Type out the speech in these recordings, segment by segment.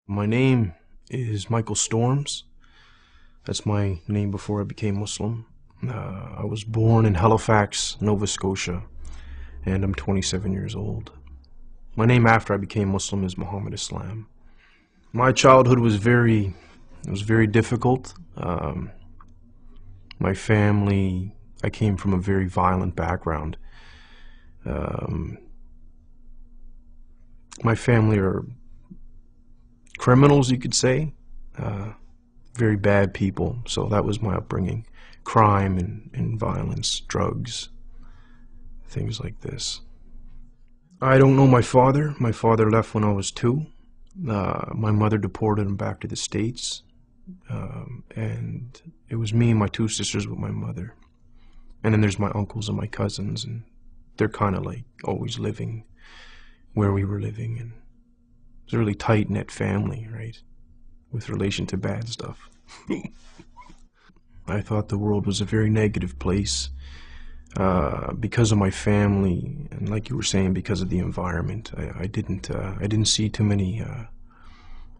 My name is Michael Storms. That's my name before I became Muslim. I was born in Halifax, Nova Scotia, and I'm 27 years old. My name after I became Muslim is Muhammad Islam. My childhood was very difficult. My family, I came from a very violent background. Um, my family are criminals, you could say. Uh, Very bad people. So that was my upbringing. Crime and violence, drugs, things like this. I don't know my father. My father left when I was 2. My mother deported him back to the States. And it was me and my 2 sisters with my mother. And then there's my uncles and my cousins, and they're kind of like always living where we were living. And it's a really tight-knit family, right? With relation to bad stuff. I thought the world was a very negative place because of my family, and like you were saying, because of the environment. I didn't see too many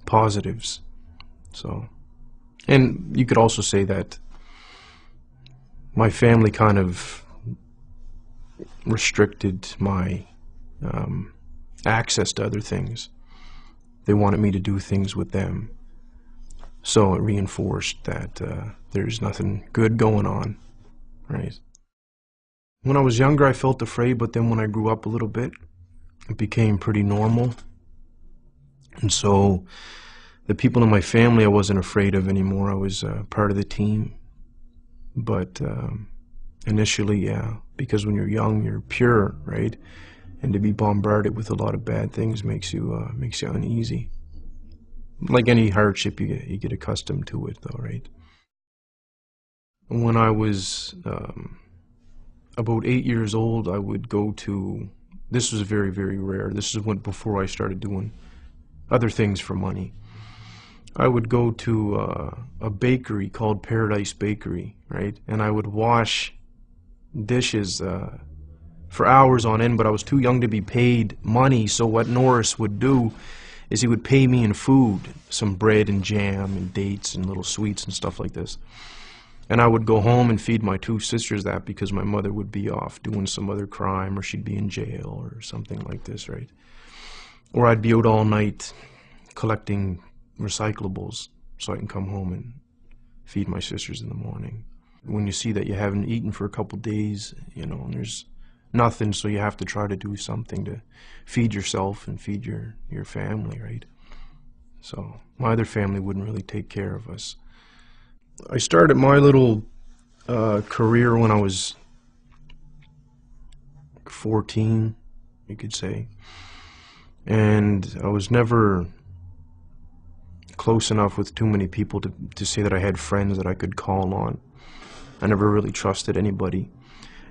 positives. So, and you could also say that my family kind of restricted my access to other things. They wanted me to do things with them. So it reinforced that there's nothing good going on, right? When I was younger, I felt afraid, but then when I grew up a little bit, it became pretty normal. And so the people in my family I wasn't afraid of anymore. I was part of the team. But initially, yeah, because when you're young, you're pure, right? And to be bombarded with a lot of bad things makes you uneasy. Like any hardship, you get accustomed to it, though, right? When I was about 8 years old, I would go to. This was very, very rare. This is when before I started doing other things for money. I would go to a bakery called Paradise Bakery, right? And I would wash dishes for hours on end, but I was too young to be paid money. So what Norris would do is he would pay me in food, some bread and jam and dates and little sweets and stuff like this. And I would go home and feed my 2 sisters that because my mother would be off doing some other crime, or she'd be in jail or something like this, right? Or I'd be out all night collecting recyclables so I can come home and feed my sisters in the morning. When you see that you haven't eaten for a couple days, and there's nothing, so you have to try to do something to feed yourself and feed your family, right? So my other family wouldn't really take care of us. I started my little career when I was 14, you could say. And I was never close enough with too many people to say that I had friends that I could call on. I never really trusted anybody.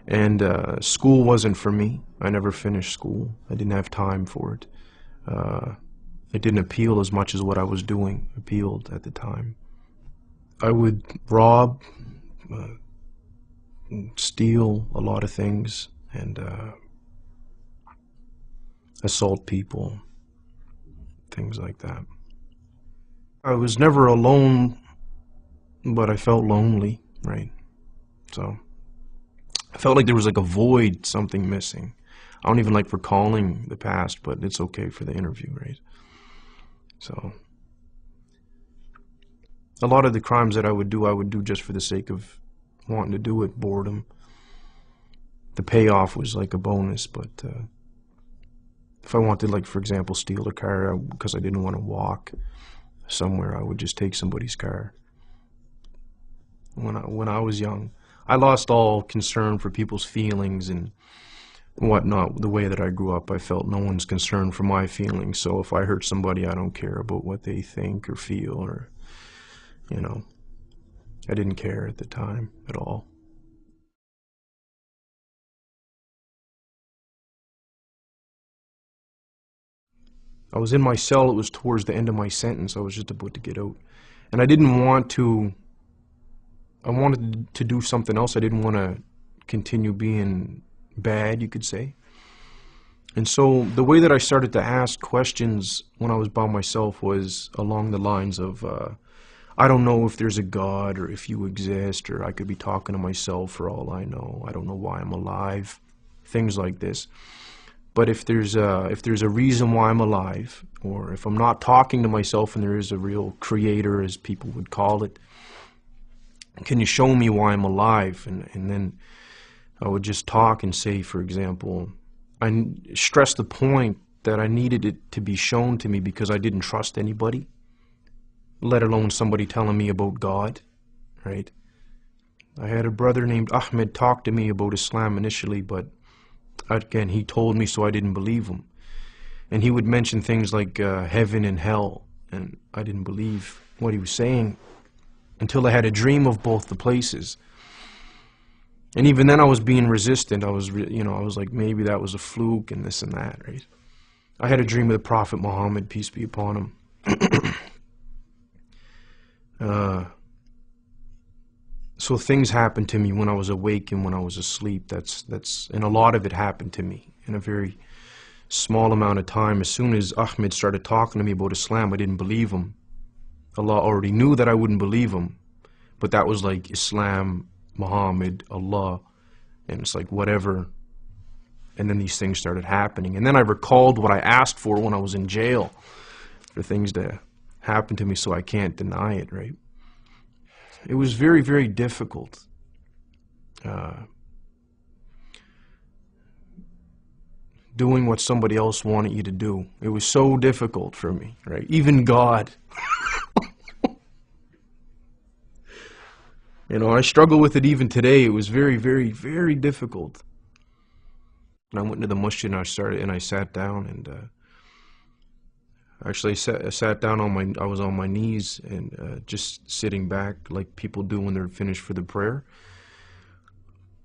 And school wasn't for me. I never finished school. I didn't have time for it. It didn't appeal as much as what I was doing appealed at the time. I would rob, uh, steal a lot of things, and assault people, things like that. I was never alone, but I felt lonely, right? So I felt like there was like a void, something missing. I don't even like recalling the past, but it's okay for the interview, right? So a lot of the crimes that I would do just for the sake of wanting to do it, boredom. The payoff was like a bonus, but if I wanted, like, for example, steal a car because I didn't want to walk somewhere, I would just take somebody's car. When I was young, I lost all concern for people's feelings and whatnot. The way that I grew up, I felt no one's concerned for my feelings. So if I hurt somebody, I don't care about what they think or feel, or you know, I didn't care at the time at all. I was in my cell. It was towards the end of my sentence. I was just about to get out, and I didn't want to. I wanted to do something else. I didn't want to continue being bad, you could say. And so the way that I started to ask questions when I was by myself was along the lines of, I don't know if there's a God or if you exist, or I could be talking to myself for all I know. I don't know why I'm alive. Things like this. But if there's a reason why I'm alive, or if I'm not talking to myself and there is a real creator, as people would call it, can you show me why I'm alive? And then I would just talk and say, for example, I stressed the point that I needed it to be shown to me because I didn't trust anybody, let alone somebody telling me about God, right? I had a brother named Ahmed talk to me about Islam initially, but again, he told me, so I didn't believe him. And he would mention things like heaven and hell, and I didn't believe what he was saying until I had a dream of both the places. And even then I was being resistant. I was, I was like, maybe that was a fluke and this and that, right? I had a dream of the Prophet Muhammad, peace be upon him. So things happened to me when I was awake and when I was asleep. And a lot of it happened to me in a very small amount of time. As soon as Ahmed started talking to me about Islam, I didn't believe him. Allah already knew that I wouldn't believe him, but that was like Islam, Muhammad, Allah, and it's like whatever. And then these things started happening. And then I recalled what I asked for when I was in jail, for things to happen to me, so I can't deny it, right? It was very, very difficult. Doing what somebody else wanted you to do. It was so difficult for me, right? Even God. I struggle with it even today. It was very, very, very difficult. And I went to the masjid and I sat down and actually I sat down I was on my knees and just sitting back like people do when they're finished for the prayer.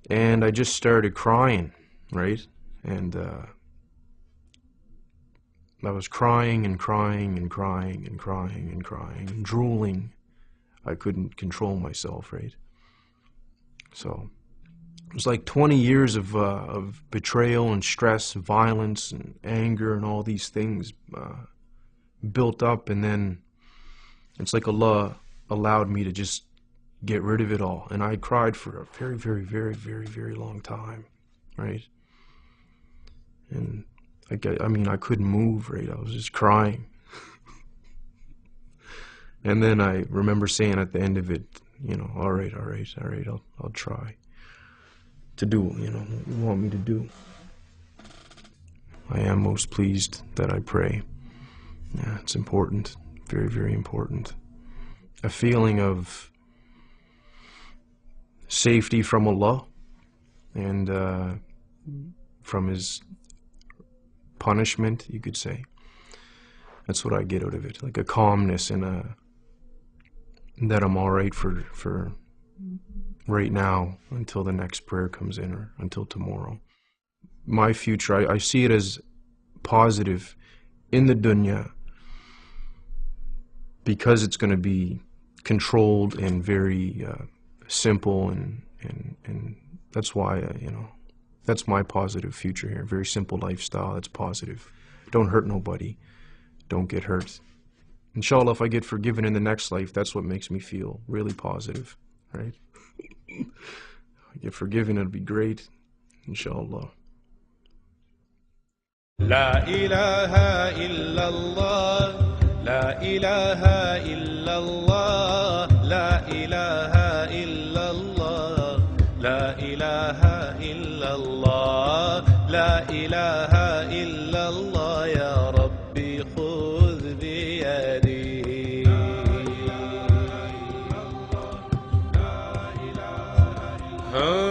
And I just started crying, right? And I was crying and crying and crying and crying and crying and drooling. I couldn't control myself, right? So it was like 20 years of betrayal and stress, violence and anger and all these things built up, and then it's like Allah allowed me to just get rid of it all. And I cried for a very, very, very, very, very long time, right? And I couldn't move, right? I was just crying. And then I remember saying at the end of it, all right, I'll try to do, what you want me to do. I am most pleased that I pray. Yeah, it's important, very, very important. A feeling of safety from Allah and from His punishment, you could say. That's what I get out of it, like a calmness and that I'm all right for right now until the next prayer comes in or until tomorrow. My future, I see it as positive in the dunya because it's going to be controlled and very simple and that's why, that's my positive future here. Very simple lifestyle, that's positive. Don't hurt nobody. Don't get hurt. Inshallah, if I get forgiven in the next life, that's what makes me feel really positive, right? If I get forgiven, it'll be great, inshallah. La ilaha illallah, la ilaha illallah, la ilaha illallah, la ilaha illallah, la ilaha illallah, ya Rabbi khudh biyadi. La ilaha illallah, la ilaha illallah.